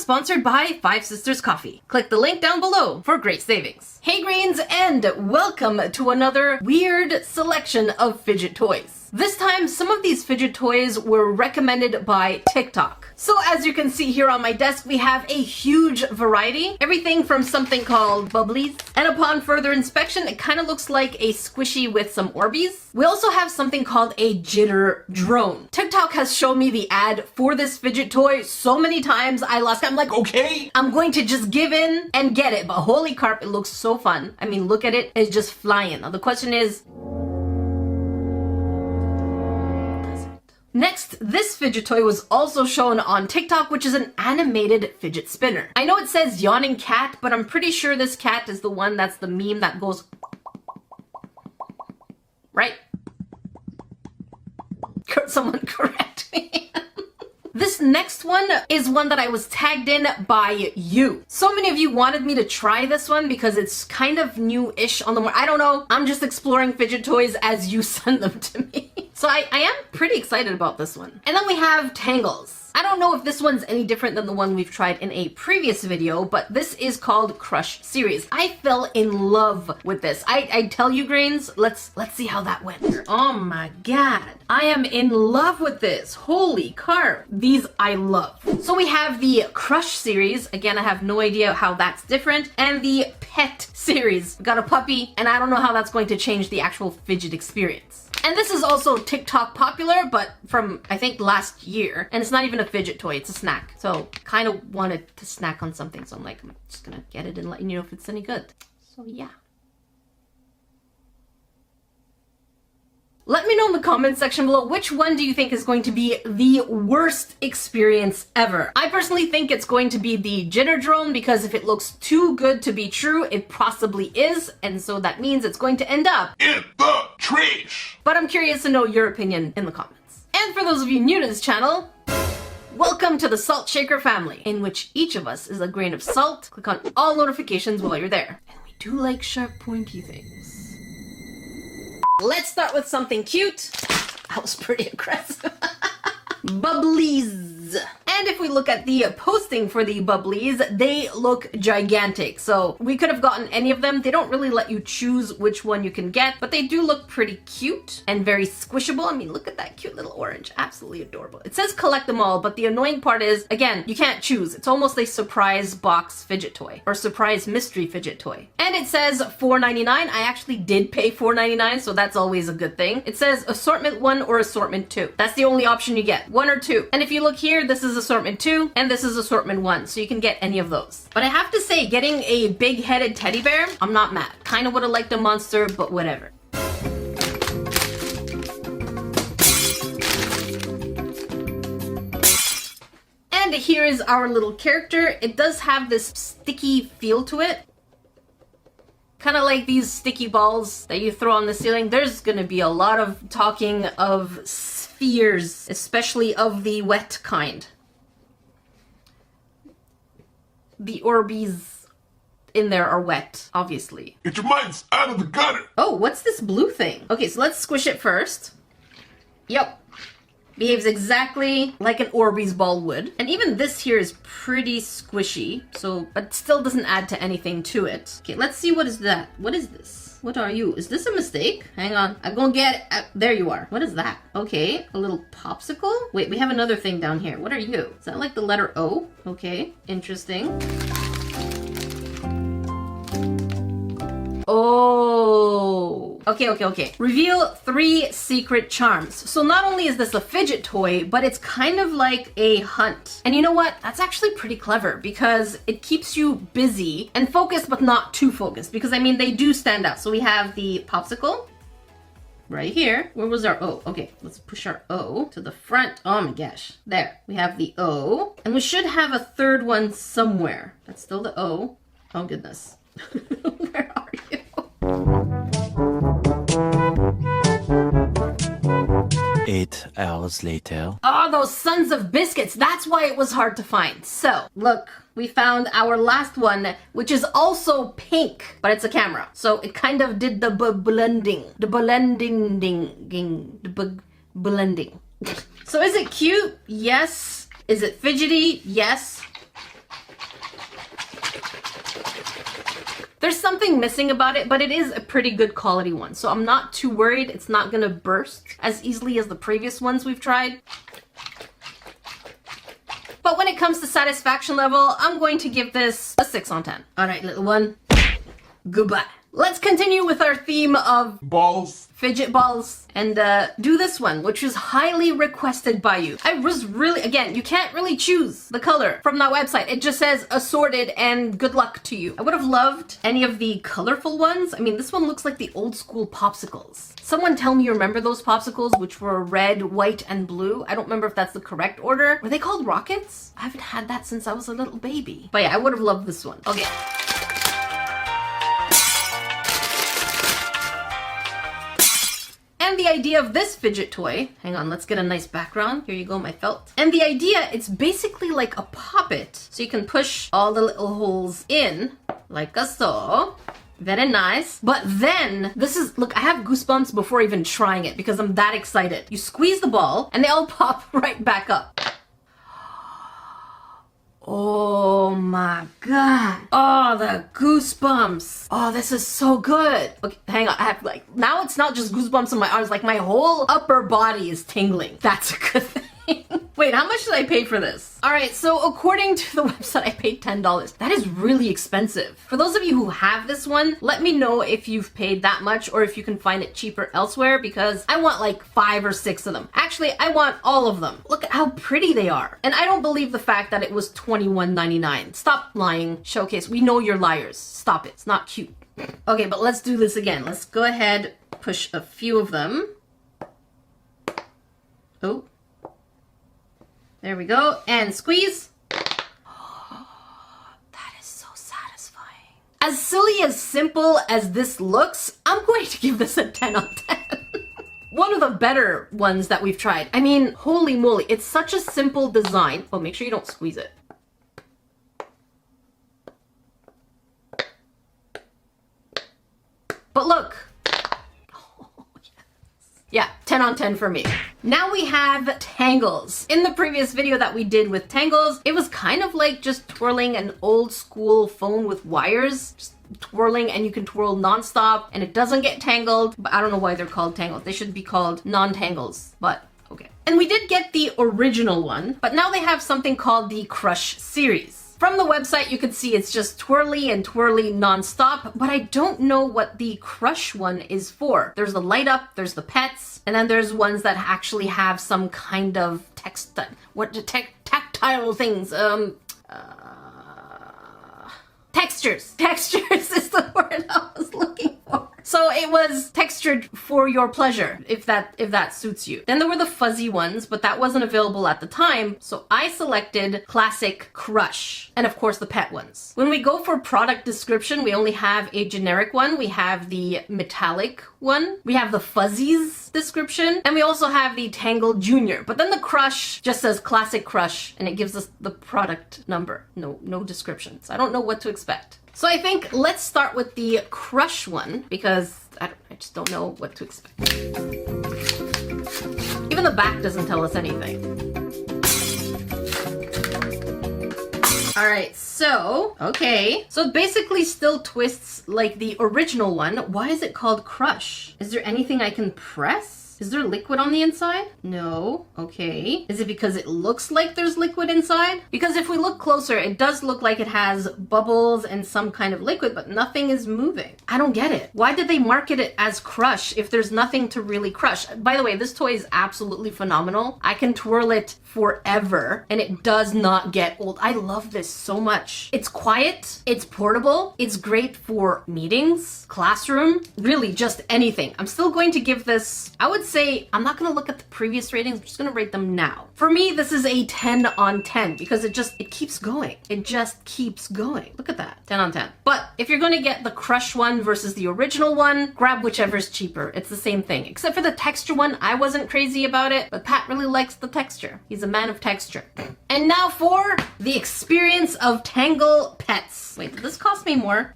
sponsored by Five Sisters Coffee. Click the link down below for great savings. Hey Greens, and welcome to another weird selection of fidget toys. This time, some of these fidget toys were recommended by TikTok. So as you can see here on my desk, we have a huge variety. Everything from something called Bubblies, and upon further inspection, it kind of looks like a squishy with some Orbeez. We also have something called a Jitter Drone. TikTok has shown me the ad for this fidget toy so many times, I lost it. I'm like, okay, I'm going to just give in and get it. But holy carp, it looks so fun. I mean, look at it, it's just flying. Now the question is, next, this fidget toy was also shown on TikTok, which is an animated fidget spinner. I know it says yawning cat, but I'm pretty sure this cat is the one that's the meme that goes, right? Someone correct me. This next one is one that I was tagged in by you. So many of you wanted me to try this one because it's kind of new-ish on the market. I don't know. I'm just exploring fidget toys as you send them to me. So I am pretty excited about this one. And then we have Tangles. I don't know if this one's any different than the one we've tried in a previous video, but this is called Crush Series. I fell in love with this. I tell you, Grains, let's see how that went. Oh my god. I am in love with this. Holy carp. These I love. So we have the Crush Series. Again, I have no idea how that's different. And the Pet Series. We got a puppy, and I don't know how that's going to change the actual fidget experience. And this is also TikTok popular, but from, I think, last year. And it's not even a fidget toy, it's a snack. So, kind of wanted to snack on something, so I'm like, I'm just gonna get it and let you know if it's any good. So, yeah. Let me know in the comments section below, which one do you think is going to be the worst experience ever? I personally think it's going to be the Jitter Drone, because if it looks too good to be true, it possibly is, and so that means it's going to end up in the trash. But I'm curious to know your opinion in the comments. And for those of you new to this channel, welcome to the Salt Shaker family, in which each of us is a grain of salt. Click on all notifications while you're there. And we do like sharp, pointy things. Let's start with something cute. That was pretty aggressive. Bubblies. And if we look at the posting for the Bubblies, they look gigantic. So we could have gotten any of them. They don't really let you choose which one you can get, but they do look pretty cute and very squishable. I mean, look at that cute little orange. Absolutely adorable. It says collect them all, but the annoying part is, again, you can't choose. It's almost a surprise box fidget toy or surprise mystery fidget toy. And it says $4.99. I actually did pay $4.99, so that's always a good thing. It says assortment 1 or assortment 2. That's the only option you get, 1 or 2. And if you look here, this is assortment 2 and this is assortment 1, so you can get any of those. But I have to say, getting a big-headed teddy bear, I'm not mad. Kind of would have liked a monster, but whatever. And here is our little character. It does have this sticky feel to it. Kind of like these sticky balls that you throw on the ceiling. There's gonna be a lot of talking of spheres, especially of the wet kind. The Orbeez in there are wet, obviously. Get your minds out of the gutter. Oh, what's this blue thing? Okay, so let's squish it first. Yep. Behaves exactly like an Orbeez ball would. And even this here is pretty squishy, so, but still doesn't add to anything to it. Okay, let's see, what is that? What is this? What are you? Is this a mistake? Hang on, I'm gonna get it. There you are. What is that? Okay, a little popsicle? Wait, we have another thing down here. What are you? Is that like the letter O? Okay, interesting. Oh, okay. Reveal 3 secret charms. So not only is this a fidget toy, but it's kind of like a hunt. And you know what? That's actually pretty clever because it keeps you busy and focused, but not too focused, because I mean, they do stand out. So we have the popsicle right here. Where was our O? Okay, let's push our O to the front. Oh my gosh. There, we have the O. And we should have a third one somewhere. That's still the O. Oh goodness. Where are you? 8 hours later. Oh, those sons of biscuits. That's why it was hard to find. So, look, we found our last one, which is also pink, but it's a camera. So it kind of did the blending. The blending. So is it cute? Yes. Is it fidgety? Yes. There's something missing about it, but it is a pretty good quality one. So I'm not too worried it's not gonna burst as easily as the previous ones we've tried. But when it comes to satisfaction level, I'm going to give this a 6 on 10. All right, little one, goodbye. Let's continue with our theme of Balls. fidget balls and do this one, which was highly requested by you. I was really, again, you can't really choose the color from that website. It just says assorted and good luck to you. I would have loved any of the colorful ones. I mean, this one looks like the old school popsicles. Someone tell me you remember those popsicles, which were red, white, and blue. I don't remember if that's the correct order. Were they called rockets? I haven't had that since I was a little baby. But yeah, I would have loved this one. Okay. And the idea of this fidget toy, hang on, let's get a nice background. Here you go, my felt. And the idea, it's basically like a poppet. So you can push all the little holes in, like so. Very nice. But then, this is, look, I have goosebumps before even trying it because I'm that excited. You squeeze the ball and they all pop right back up. Oh my god. Oh, the goosebumps. Oh, this is so good. Okay, hang on. I have like, now it's not just goosebumps in my arms, like my whole upper body is tingling. That's a good thing. Wait, how much did I pay for this? All right, so according to the website, I paid $10. That is really expensive. For those of you who have this one, let me know if you've paid that much or if you can find it cheaper elsewhere because I want like 5 or 6 of them. Actually, I want all of them. Look at how pretty they are. And I don't believe the fact that it was $21.99. Stop lying, Showcase. We know you're liars. Stop it. It's not cute. Okay, but let's do this again. Let's go ahead, push a few of them. Oh. There we go. And squeeze. Oh, that is so satisfying. As silly as simple as this looks, I'm going to give this a 10 on 10. One of the better ones that we've tried. I mean, holy moly. It's such a simple design. Oh, make sure you don't squeeze it. But look. Yeah, 10 on 10 for me. Now we have Tangles. In the previous video that we did with Tangles, it was kind of like just twirling an old school phone with wires. Just twirling and you can twirl nonstop and it doesn't get tangled. But I don't know why they're called Tangles. They should be called non-tangles, but okay. And we did get the original one, but now they have something called the Crush series. From the website, you can see it's just twirly and twirly nonstop, but I don't know what the Crush one is for. There's the light up, there's the pets, and then there's ones that actually have some kind of tactile things. Textures. Textures is the word I was looking for. So it was textured for your pleasure, if that suits you. Then there were the fuzzy ones, but that wasn't available at the time, so I selected Classic Crush, and of course the pet ones. When we go for product description, we only have a generic one. We have the metallic one, we have the fuzzies description, and we also have the Tangle Junior. But then the Crush just says Classic Crush, and it gives us the product number. No descriptions. I don't know what to expect. So I think let's start with the Crush one because I just don't know what to expect. Even the back doesn't tell us anything. All right, so, okay. So it basically still twists like the original one. Why is it called Crush? Is there anything I can press? Is there liquid on the inside? No. Okay. Is it because it looks like there's liquid inside? Because if we look closer, it does look like it has bubbles and some kind of liquid, but nothing is moving. I don't get it. Why did they market it as Crush if there's nothing to really crush? By the way, this toy is absolutely phenomenal. I can twirl it forever and it does not get old. I love this so much. It's quiet, it's portable, it's great for meetings, classroom, really just anything. I'm still going to give this, I would say, I'm not gonna look at the previous ratings, I'm just gonna rate them now. For me, this is a 10 on 10 because it keeps going. It just keeps going. Look at that, 10 on 10. But if you're gonna get the Crush one versus the original one, grab whichever's cheaper. It's the same thing. Except for the texture one, I wasn't crazy about it, but Pat really likes the texture. He's a man of texture. And now for the experience of Tangle Pets. Wait, did this cost me more?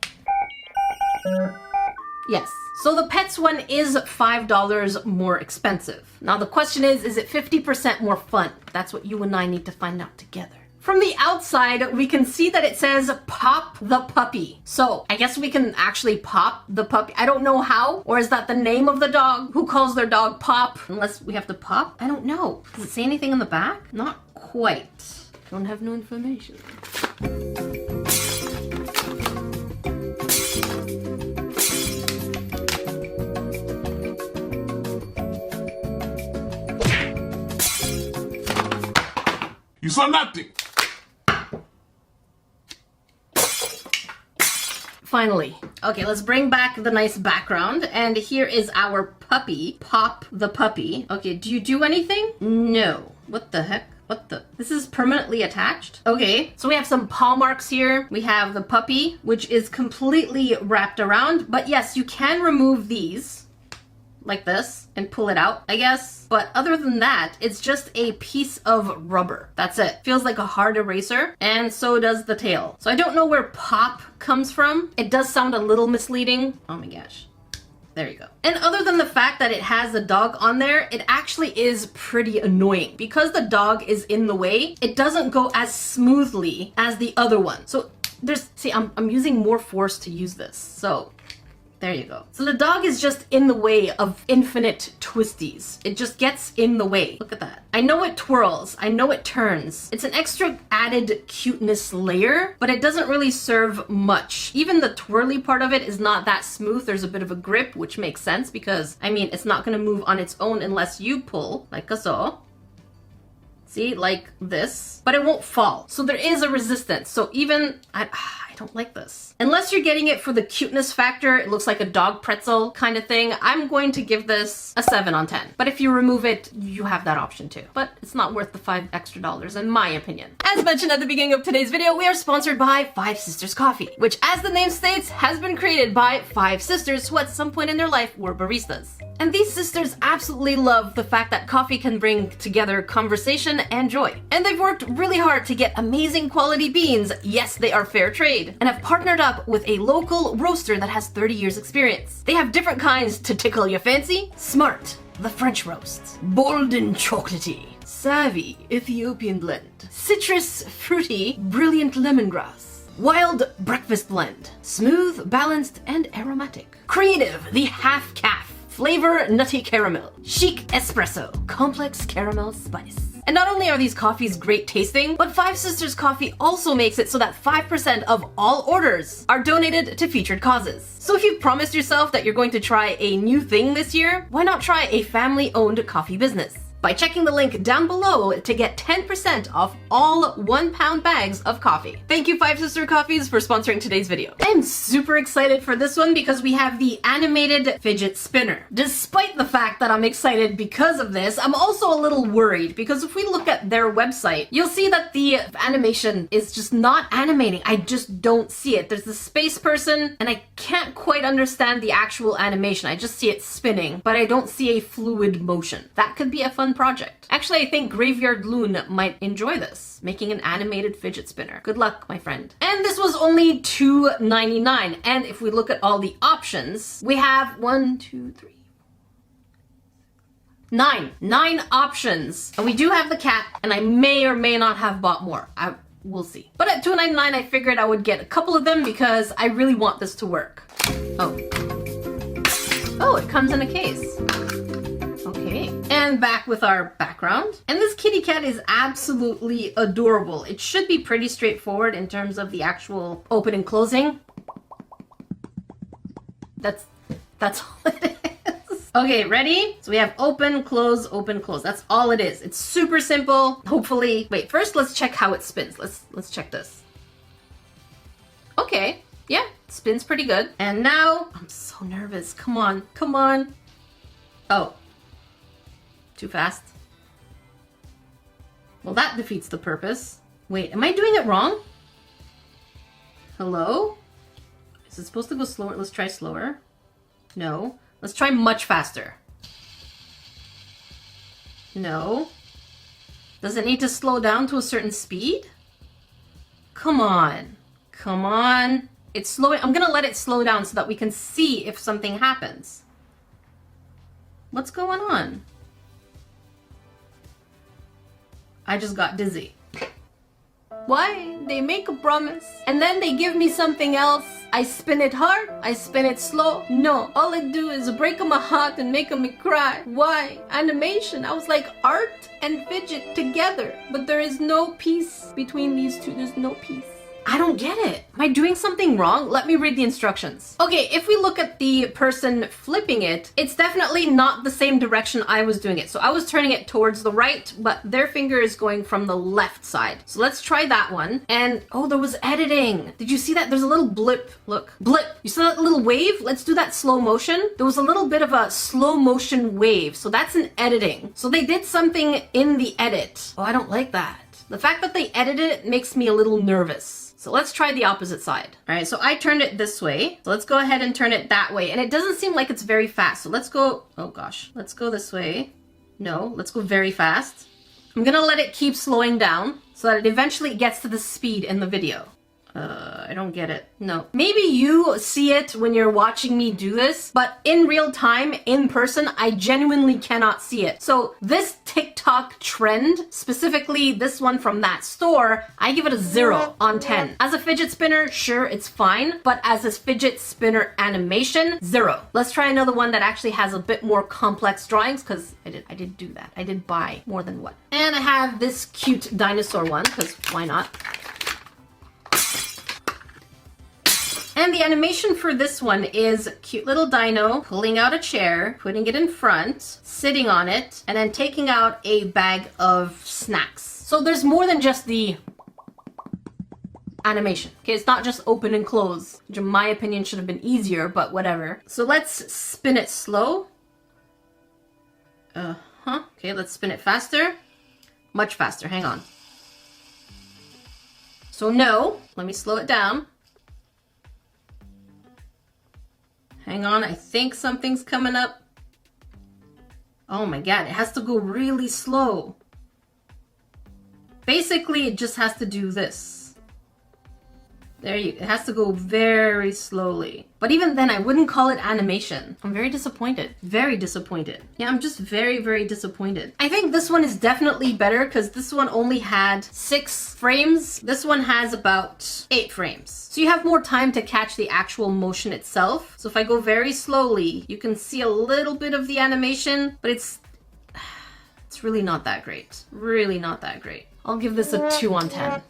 Yes. So the Pets one is $5 more expensive. Now the question is it 50% more fun? That's what you and I need to find out together. From the outside, we can see that it says Pop the Puppy. So I guess we can actually pop the puppy. I don't know how, or is that the name of the dog? Who calls their dog Pop? Unless we have to pop? I don't know. Does it say anything on the back? Not quite. Don't have no information. You saw nothing. Finally. Okay, let's bring back the nice background. And here is our puppy, Pop the Puppy. Okay, do you do anything? No. What the heck? What the? This is permanently attached? Okay, so we have some paw marks here. We have the puppy, which is completely wrapped around. But yes, you can remove these like this and pull it out, I guess. But other than that, it's just a piece of rubber. That's it. Feels like a hard eraser, and so does the tail. So I don't know where Pop comes from. It does sound a little misleading. Oh my gosh. There you go. And other than the fact that it has the dog on there, it actually is pretty annoying. Because the dog is in the way, it doesn't go as smoothly as the other one. So see, I'm using more force to use this. So there you go. So the dog is just in the way of infinite twisties. It just gets in the way. Look at that. I know it twirls. I know it turns. It's an extra added cuteness layer, but it doesn't really serve much. Even the twirly part of it is not that smooth. There's a bit of a grip, which makes sense because, I mean, it's not going to move on its own unless you pull, like so. See, like this, but it won't fall. So there is a resistance. So even, I don't like this. Unless you're getting it for the cuteness factor, it looks like a dog pretzel kind of thing, I'm going to give this a 7 on 10. But if you remove it, you have that option too. But it's not worth the $5 extra in my opinion. As mentioned at the beginning of today's video, we are sponsored by Five Sisters Coffee, which as the name states, has been created by 5 sisters who at some point in their life were baristas. And these sisters absolutely love the fact that coffee can bring together conversation and joy. And they've worked really hard to get amazing quality beans, yes, they are fair trade, and have partnered up with a local roaster that has 30 years experience. They have different kinds to tickle your fancy. Smart, the French roast. Bold and chocolatey. Savvy, Ethiopian blend. Citrus, fruity, brilliant lemongrass. Wild breakfast blend. Smooth, balanced, and aromatic. Creative, the half calf. Flavor, nutty caramel. Chic espresso, complex caramel spice. And not only are these coffees great tasting, but Five Sisters Coffee also makes it so that 5% of all orders are donated to featured causes. So if you've promised yourself that you're going to try a new thing this year, why not try a family-owned coffee business? By checking the link down below to get 10% off all 1-pound bags of coffee. Thank you, Five Sister Coffees, for sponsoring today's video. I'm super excited for this one because we have the animated fidget spinner. Despite the fact that I'm excited because of this, I'm also a little worried because if we look at their website, you'll see that the animation is just not animating. I just don't see it. There's the space person and I can't quite understand the actual animation. I just see it spinning, but I don't see a fluid motion. That could be a fun project. Actually, I think Graveyard Loon might enjoy this, making an animated fidget spinner. Good luck, my friend. And this was only $2.99. And if we look at all the options, we have 9 options. And we do have the cat, and I may or may not have bought more. We'll see. But at $2.99, I figured I would get a couple of them because I really want this to work. Oh, it comes in a case. Okay, and back with our background. And this kitty cat is absolutely adorable. It should be pretty straightforward in terms of the actual open and closing. That's all it is. Okay, ready? So we have open, close, open, close. That's all it is. It's super simple. Hopefully, wait, first let's check how it spins. Let's check this. Okay, yeah, it spins pretty good. And now, I'm so nervous. Come on, come on. Oh. Too fast. Well, that defeats the purpose. Wait, am I doing it wrong? Hello? Is it supposed to go slower? Let's try slower. No. Let's try much faster. No. Does it need to slow down to a certain speed? Come on. Come on. It's slowing. I'm gonna let it slow down so that we can see if something happens. What's going on? I just got dizzy. Why? They make a promise and then they give me something else. I spin it hard, I spin it slow. No, all it do is break my heart and make me cry. Why? Animation. I was like art and fidget together, but there is no peace between these two. There's no peace. I don't get it. Am I doing something wrong? Let me read the instructions. Okay, if we look at the person flipping it, it's definitely not the same direction I was doing it. So I was turning it towards the right, but their finger is going from the left side. So let's try that one. And oh, there was editing. Did you see that? There's a little blip. Look, blip. You saw that little wave? Let's do that slow motion. There was a little bit of a slow motion wave. So that's an editing. So they did something in the edit. Oh, I don't like that. The fact that they edited it makes me a little nervous. So let's try the opposite side. All right, so I turned it this way. So let's go ahead and turn it that way. And it doesn't seem like it's very fast. So let's go, oh gosh, let's go this way. No, let's go very fast. I'm gonna let it keep slowing down so that it eventually gets to the speed in the video. I don't get it. No. Maybe you see it when you're watching me do this, but in real time, in person, I genuinely cannot see it. So this TikTok trend, specifically this one from that store, I give it a 0 on 10. As a fidget spinner, sure, it's fine, but as a fidget spinner animation, 0. Let's try another one that actually has a bit more complex drawings, because I did do that. I did buy more than one. And I have this cute dinosaur one, because why not? And the animation for this one is cute little dino pulling out a chair, putting it in front, sitting on it, and then taking out a bag of snacks. So there's more than just the animation. Okay, it's not just open and close, which in my opinion should have been easier, but whatever. So let's spin it slow. Okay, let's spin it faster. Much faster, hang on. So no, let me slow it down. Hang on, I think something's coming up. Oh my god, it has to go really slow. Basically, it just has to do this. It has to go very slowly. But even then, I wouldn't call it animation. I'm very disappointed. Very disappointed. Yeah, I'm just very, very disappointed. I think this one is definitely better because this one only had 6 frames. This one has about 8 frames. So you have more time to catch the actual motion itself. So if I go very slowly, you can see a little bit of the animation, but it's really not that great. Really not that great. I'll give this a 2 on 10.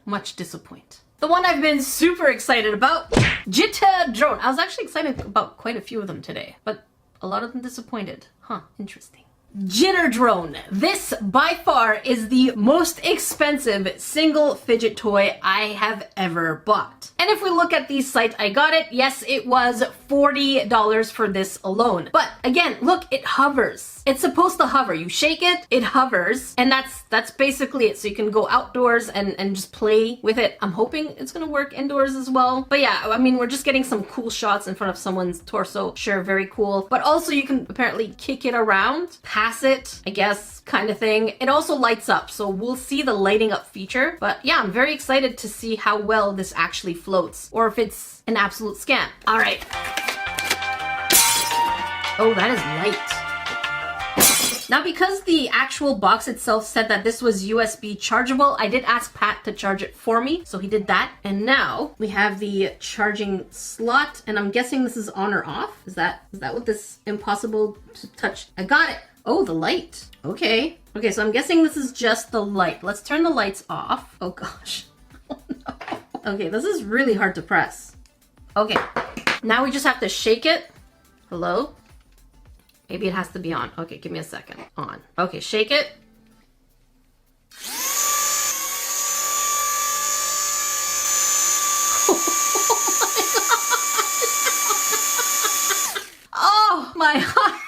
Much disappoint. The one I've been super excited about, Jitter Drone. I was actually excited about quite a few of them today, but a lot of them disappointed. Huh, interesting. Jitter Drone. This by far is the most expensive single fidget toy I have ever bought. And if we look at the site I got it, yes, it was $40 for this alone. But again, look, it hovers. It's supposed to hover. You shake it, it hovers, and that's basically it. So you can go outdoors and just play with it. I'm hoping it's gonna work indoors as well. But yeah, I mean, we're just getting some cool shots in front of someone's torso. Sure, very cool. But also you can apparently kick it around, pass it, I guess, kind of thing. It also lights up, so we'll see the lighting up feature. But yeah, I'm very excited to see how well this actually floats, or if it's an absolute scam. All right. Oh, that is light. Now, because the actual box itself said that this was USB chargeable, I did ask Pat to charge it for me, so he did that. And now we have the charging slot, and I'm guessing this is on or off. Is that what this impossible to touch? I got it. Oh, the light. Okay. Okay, so I'm guessing this is just the light. Let's turn the lights off. Oh gosh. Oh no. Okay, this is really hard to press. Okay, now we just have to shake it. Hello? Maybe it has to be on. Okay, give me a second. On. Okay, shake it. Oh my heart.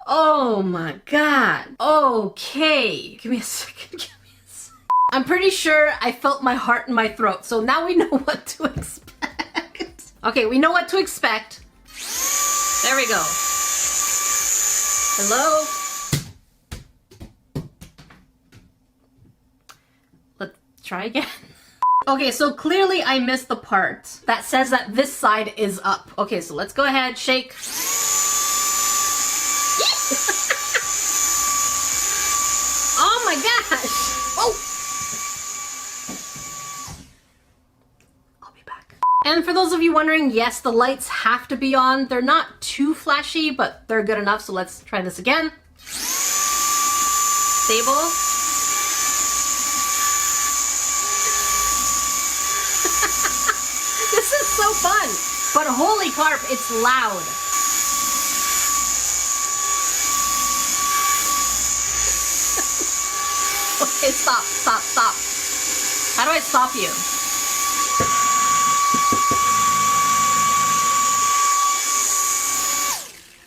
Oh my god. Okay. Give me a second. I'm pretty sure I felt my heart in my throat. So now we know what to expect. Okay, we know what to expect. There we go. Hello? Let's try again. Okay, so clearly I missed the part that says that this side is up. Okay, so let's go ahead, shake. Oh my gosh! Oh! And for those of you wondering, yes, the lights have to be on. They're not too flashy, but they're good enough. So let's try this again. Stable. This is so fun. But holy carp, it's loud. Okay, stop. How do I stop you?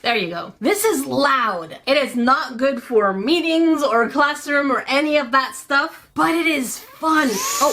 There you go. This is loud. It is not good for meetings or classroom or any of that stuff, but it is fun. Oh.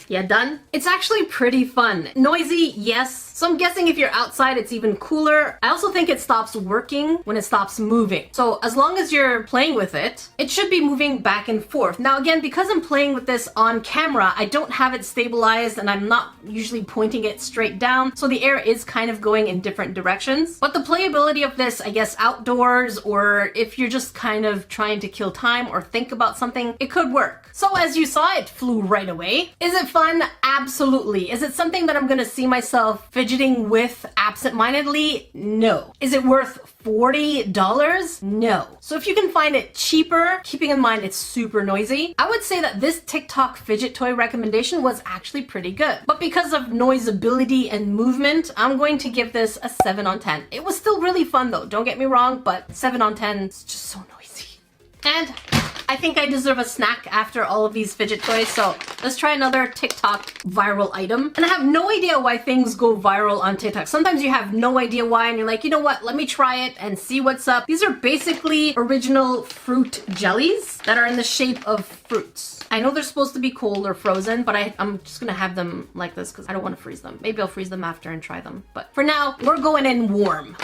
Yeah, done? It's actually pretty fun. Noisy, yes. So I'm guessing if you're outside, it's even cooler. I also think it stops working when it stops moving. So as long as you're playing with it, it should be moving back and forth. Now again, because I'm playing with this on camera, I don't have it stabilized and I'm not usually pointing it straight down. So the air is kind of going in different directions. But the playability of this, I guess outdoors, or if you're just kind of trying to kill time or think about something, it could work. So as you saw, it flew right away. Is it fun? Absolutely. Is it something that I'm gonna see myself fidgeting with absentmindedly? No. Is it worth $40? No. So if you can find it cheaper, keeping in mind it's super noisy, I would say that this TikTok fidget toy recommendation was actually pretty good. But because of noisability and movement, I'm going to give this a 7 on 10. It was still really fun though, don't get me wrong, but 7 on 10 is just so noisy. And I think I deserve a snack after all of these fidget toys, so let's try another TikTok viral item. And I have no idea why things go viral on TikTok. Sometimes you have no idea why and you're like, you know what, let me try it and see what's up. These are basically original fruit jellies that are in the shape of fruits. I know they're supposed to be cold or frozen, but I'm just gonna have them like this because I don't want to freeze them. Maybe I'll freeze them after and try them. But for now, we're going in warm.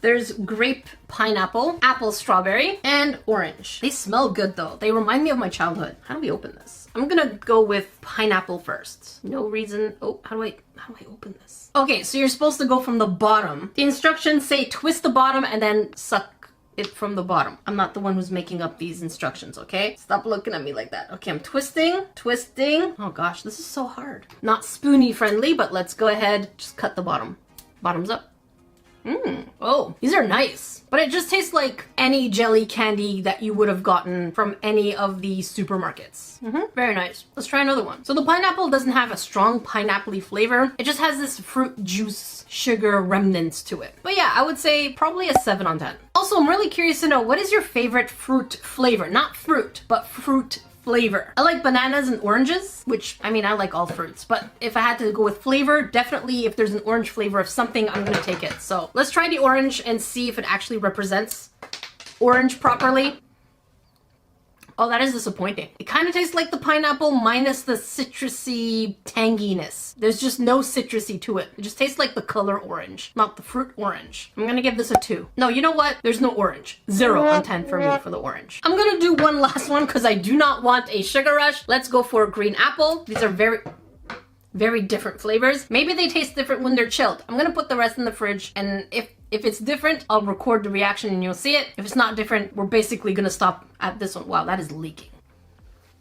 There's grape, pineapple, apple, strawberry, and orange. They smell good though. They remind me of my childhood. How do we open this? I'm gonna go with pineapple first. No reason. Oh, how do I open this? Okay, so you're supposed to go from the bottom. The instructions say twist the bottom and then suck it from the bottom. I'm not the one who's making up these instructions, okay? Stop looking at me like that. Okay, I'm twisting. Oh gosh, this is so hard. Not spoony friendly, but let's go ahead, just cut the bottom. Bottoms up. Oh, these are nice. But it just tastes like any jelly candy that you would have gotten from any of the supermarkets. Very nice. Let's try another one. So the pineapple doesn't have a strong pineapple-y flavor. It just has this fruit juice, sugar remnants to it. But yeah, I would say probably a 7 on 10. Also, I'm really curious to know, what is your favorite fruit flavor? Not fruit, but fruit flavor. I like bananas and oranges, which, I mean, I like all fruits, but if I had to go with flavor, definitely if there's an orange flavor of something, I'm gonna take it. So let's try the orange and see if it actually represents orange properly. Oh, that is disappointing. It kind of tastes like the pineapple minus the citrusy tanginess. There's just no citrusy to it. It just tastes like the color orange, not the fruit orange. I'm gonna give this a 2. No, you know what? There's no orange. 0 on 10 for me for the orange. I'm gonna do one last one because I do not want a sugar rush. Let's go for green apple. These are very different flavors. Maybe they taste different when they're chilled. I'm gonna put the rest in the fridge, and if it's different, I'll record the reaction and you'll see it. If it's not different, we're basically gonna stop at this one. Wow, that is leaking.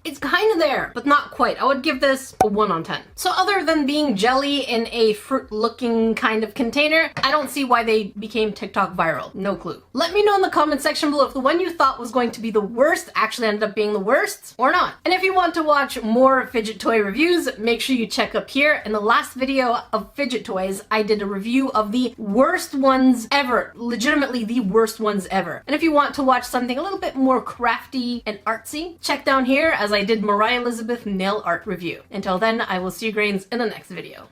It's kind of there, but not quite. I would give this a 1 on 10. So other than being jelly in a fruit-looking kind of container, I don't see why they became TikTok viral. No clue. Let me know in the comment section below if the one you thought was going to be the worst actually ended up being the worst or not. And if you want to watch more fidget toy reviews, make sure you check up here. In the last video of fidget toys, I did a review of the worst ones ever. Legitimately the worst ones ever. And if you want to watch something a little bit more crafty and artsy, check down here as I did Mariah Elizabeth nail art review. Until then, I will see you grains in the next video.